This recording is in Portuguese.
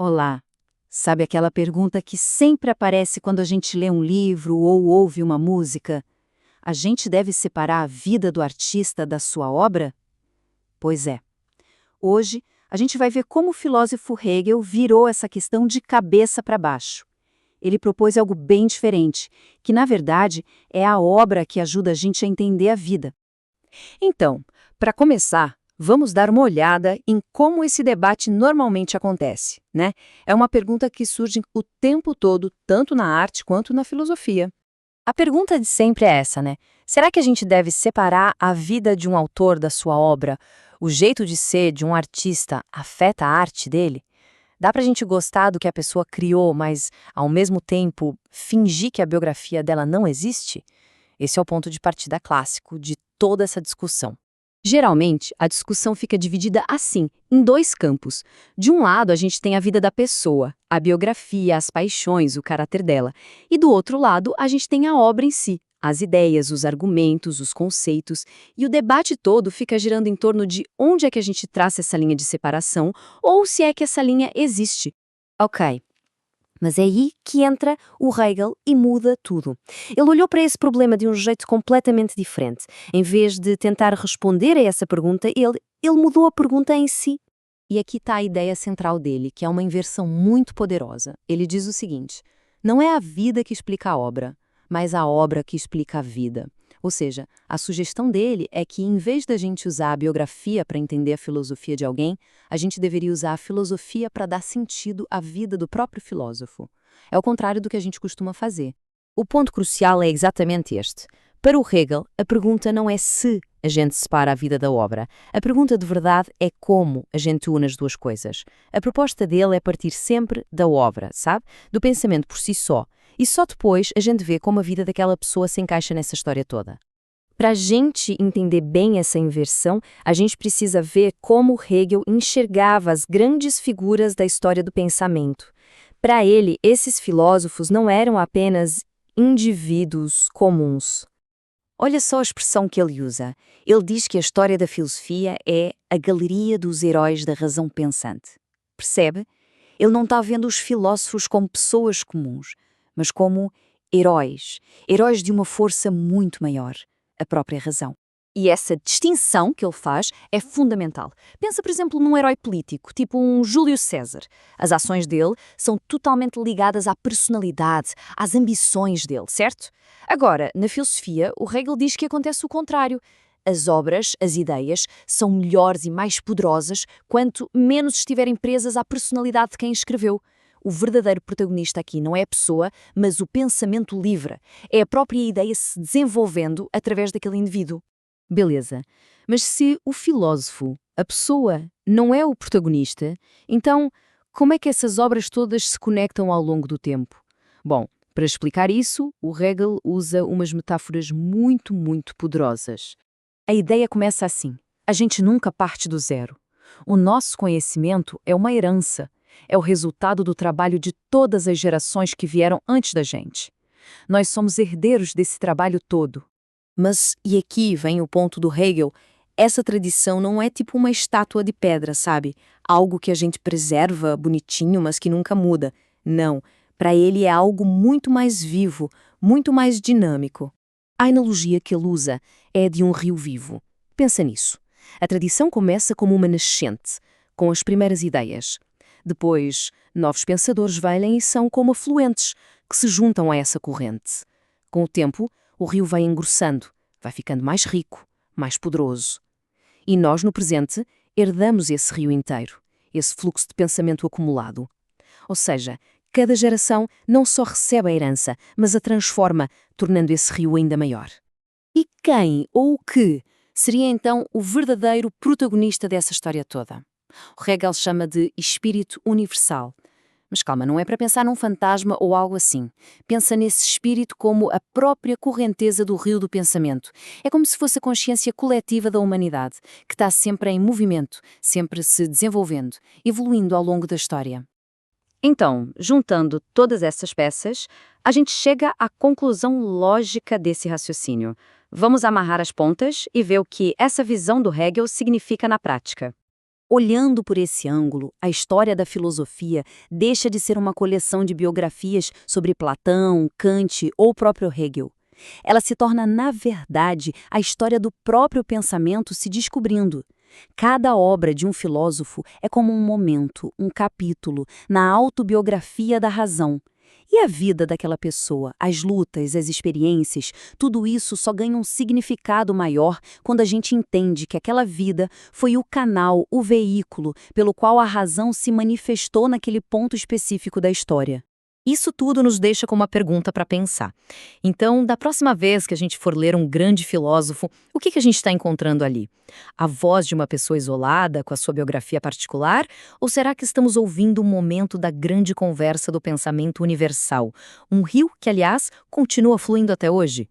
Olá! Sabe aquela pergunta que sempre aparece quando a gente lê um livro ou ouve uma música? A gente deve separar a vida do artista da sua obra? Pois é. Hoje, a gente vai ver como o filósofo Hegel virou essa questão de cabeça para baixo. Ele propôs algo bem diferente, que na verdade é a obra que ajuda a gente a entender a vida. Então, para começar, vamos dar uma olhada em como esse debate normalmente acontece, né? É uma pergunta que surge o tempo todo, tanto na arte quanto na filosofia. A pergunta de sempre é essa, né? Será que a gente deve separar a vida de um autor da sua obra? O jeito de ser de um artista afeta a arte dele? Dá pra gente gostar do que a pessoa criou, mas, ao mesmo tempo, fingir que a biografia dela não existe? Esse é o ponto de partida clássico de toda essa discussão. Geralmente, a discussão fica dividida assim, em dois campos. De um lado, a gente tem a vida da pessoa, a biografia, as paixões, o caráter dela. E do outro lado, a gente tem a obra em si, as ideias, os argumentos, os conceitos. E o debate todo fica girando em torno de onde é que a gente traça essa linha de separação ou se é que essa linha existe. Ok. Mas é aí que entra o Hegel e muda tudo. Ele olhou para esse problema de um jeito completamente diferente. Em vez de tentar responder a essa pergunta, ele mudou a pergunta em si. E aqui está a ideia central dele, que é uma inversão muito poderosa. Ele diz o seguinte: não é a vida que explica a obra, mas a obra que explica a vida. Ou seja, a sugestão dele é que, em vez da gente usar a biografia para entender a filosofia de alguém, a gente deveria usar a filosofia para dar sentido à vida do próprio filósofo. É o contrário do que a gente costuma fazer. O ponto crucial é exatamente este. Para o Hegel, a pergunta não é se a gente separa a vida da obra. A pergunta de verdade é como a gente une as duas coisas. A proposta dele é partir sempre da obra, sabe? Do pensamento por si só. E só depois a gente vê como a vida daquela pessoa se encaixa nessa história toda. Para a gente entender bem essa inversão, a gente precisa ver como Hegel enxergava as grandes figuras da história do pensamento. Para ele, esses filósofos não eram apenas indivíduos comuns. Olha só a expressão que ele usa. Ele diz que a história da filosofia é a galeria dos heróis da razão pensante. Percebe? Ele não está vendo os filósofos como pessoas comuns, mas como heróis. Heróis de uma força muito maior, a própria razão. E essa distinção que ele faz é fundamental. Pensa, por exemplo, num herói político, tipo um Júlio César. As ações dele são totalmente ligadas à personalidade, às ambições dele, certo? Agora, na filosofia, o Hegel diz que acontece o contrário. As obras, as ideias, são melhores e mais poderosas quanto menos estiverem presas à personalidade de quem escreveu. O verdadeiro protagonista aqui não é a pessoa, mas o pensamento livre. É a própria ideia se desenvolvendo através daquele indivíduo. Beleza, mas se o filósofo, a pessoa, não é o protagonista, então como é que essas obras todas se conectam ao longo do tempo? Bom, para explicar isso, o Hegel usa umas metáforas muito poderosas. A ideia começa assim: a gente nunca parte do zero. O nosso conhecimento é uma herança, é o resultado do trabalho de todas as gerações que vieram antes da gente. Nós somos herdeiros desse trabalho todo. Mas, e aqui vem o ponto do Hegel, essa tradição não é tipo uma estátua de pedra, sabe? Algo que a gente preserva bonitinho, mas que nunca muda. Não, para ele é algo muito mais vivo, muito mais dinâmico. A analogia que ele usa é a de um rio vivo. Pensa nisso. A tradição começa como uma nascente, com as primeiras ideias. Depois, novos pensadores vêm e são como afluentes, que se juntam a essa corrente. Com o tempo, o rio vai engrossando, vai ficando mais rico, mais poderoso. E nós, no presente, herdamos esse rio inteiro, esse fluxo de pensamento acumulado. Ou seja, cada geração não só recebe a herança, mas a transforma, tornando esse rio ainda maior. E quem ou o que seria então o verdadeiro protagonista dessa história toda? O Hegel chama de espírito universal. Mas calma, não é para pensar num fantasma ou algo assim. Pensa nesse espírito como a própria correnteza do rio do pensamento. É como se fosse a consciência coletiva da humanidade, que está sempre em movimento, sempre se desenvolvendo, evoluindo ao longo da história. Então, juntando todas essas peças, a gente chega à conclusão lógica desse raciocínio. Vamos amarrar as pontas e ver o que essa visão do Hegel significa na prática. Olhando por esse ângulo, a história da filosofia deixa de ser uma coleção de biografias sobre Platão, Kant ou o próprio Hegel. Ela se torna, na verdade, a história do próprio pensamento se descobrindo. Cada obra de um filósofo é como um momento, um capítulo, na autobiografia da razão. E a vida daquela pessoa, as lutas, as experiências, tudo isso só ganha um significado maior quando a gente entende que aquela vida foi o canal, o veículo, pelo qual a razão se manifestou naquele ponto específico da história. Isso tudo nos deixa com uma pergunta para pensar. Então, da próxima vez que a gente for ler um grande filósofo, o que a gente está encontrando ali? A voz de uma pessoa isolada, com a sua biografia particular? Ou será que estamos ouvindo um momento da grande conversa do pensamento universal? Um rio que, aliás, continua fluindo até hoje?